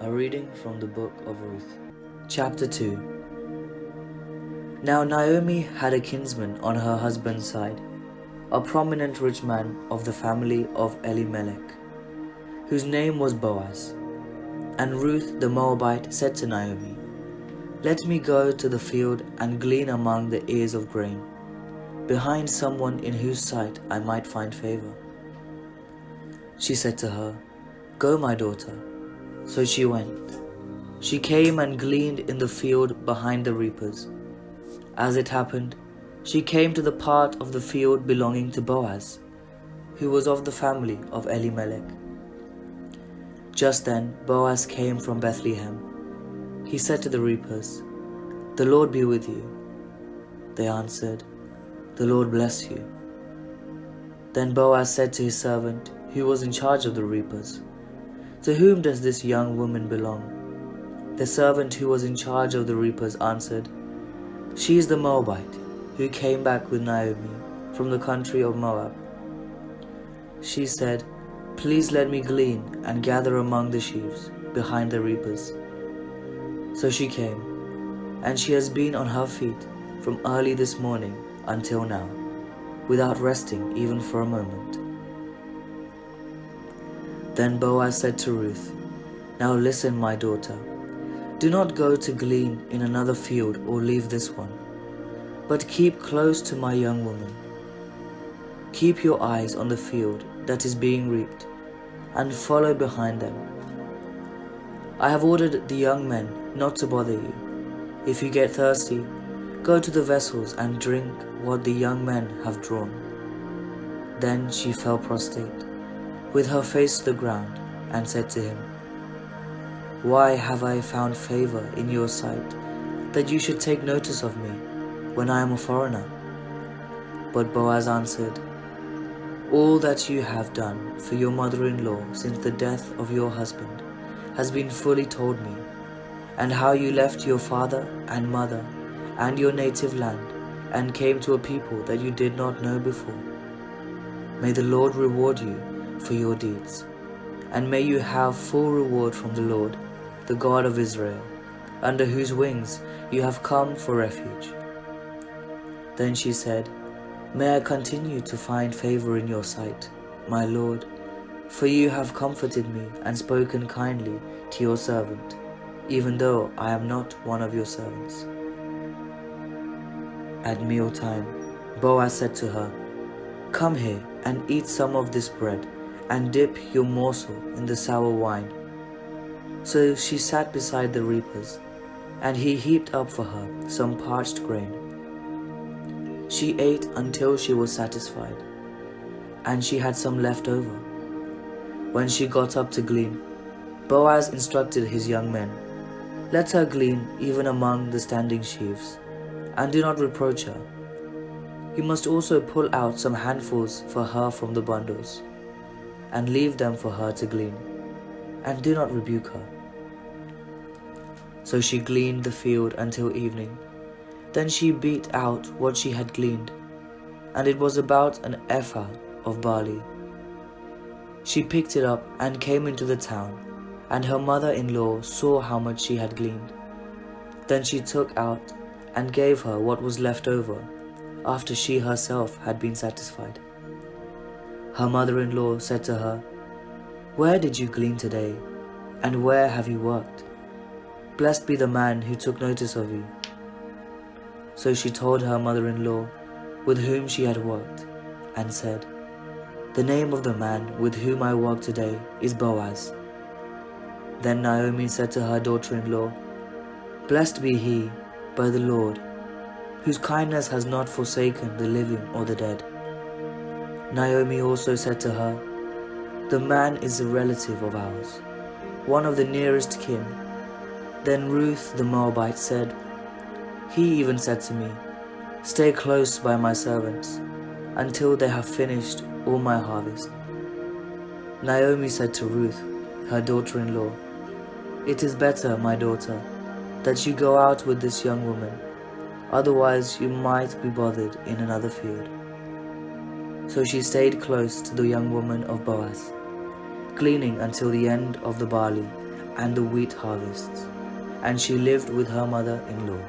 A reading from the book of Ruth. Chapter 2. Now Naomi had a kinsman on her husband's side, a prominent rich man of the family of Elimelech, whose name was Boaz. And Ruth the Moabite said to Naomi, "Let me go to the field and glean among the ears of grain, behind someone in whose sight I might find favor." She said to her, "Go, my daughter." So she went. She came and gleaned in the field behind the reapers. As it happened, she came to the part of the field belonging to Boaz, who was of the family of Elimelech. Just then Boaz came from Bethlehem. He said to the reapers, "The Lord be with you." They answered, "The Lord bless you." Then Boaz said to his servant, who was in charge of the reapers, "To whom does this young woman belong?" The servant who was in charge of the reapers answered, "She is the Moabite who came back with Naomi from the country of Moab." She said, "Please let me glean and gather among the sheaves behind the reapers." So she came, and she has been on her feet from early this morning until now, without resting even for a moment. Then Boaz said to Ruth, "Now listen, my daughter. Do not go to glean in another field or leave this one, but keep close to my young woman. Keep your eyes on the field that is being reaped, and follow behind them. I have ordered the young men not to bother you. If you get thirsty, go to the vessels and drink what the young men have drawn." Then she fell prostrate, with her face to the ground, and said to him, "Why have I found favor in your sight, that you should take notice of me, when I am a foreigner?" But Boaz answered, "All that you have done for your mother-in-law since the death of your husband has been fully told me, and how you left your father and mother and your native land, and came to a people that you did not know before. May the Lord reward you for your deeds, and may you have full reward from the Lord, the God of Israel, under whose wings you have come for refuge." Then she said, "May I continue to find favor in your sight, my Lord, for you have comforted me and spoken kindly to your servant, even though I am not one of your servants." At mealtime, Boaz said to her, "Come here and eat some of this bread, and dip your morsel in the sour wine." So she sat beside the reapers, and he heaped up for her some parched grain. She ate until she was satisfied, and she had some left over. When she got up to glean, Boaz instructed his young men, "Let her glean even among the standing sheaves, and do not reproach her. You must also pull out some handfuls for her from the bundles, and leave them for her to glean, and do not rebuke her." So she gleaned the field until evening. Then she beat out what she had gleaned, and it was about an ephah of barley. She picked it up and came into the town, and her mother-in-law saw how much she had gleaned. Then she took out and gave her what was left over, after she herself had been satisfied. Her mother-in-law said to her, "Where did you glean today, and where have you worked? Blessed be the man who took notice of you." So she told her mother-in-law with whom she had worked, and said, "The name of the man with whom I work today is Boaz." Then Naomi said to her daughter-in-law, "Blessed be he by the Lord, whose kindness has not forsaken the living or the dead." Naomi also said to her, "The man is a relative of ours, one of the nearest kin." Then Ruth the Moabite said, "He even said to me, 'Stay close by my servants, until they have finished all my harvest.'" Naomi said to Ruth, her daughter-in-law, "It is better, my daughter, that you go out with this young woman, otherwise you might be bothered in another field." So she stayed close to the young woman of Boaz, gleaning until the end of the barley, and the wheat harvests, and she lived with her mother-in-law.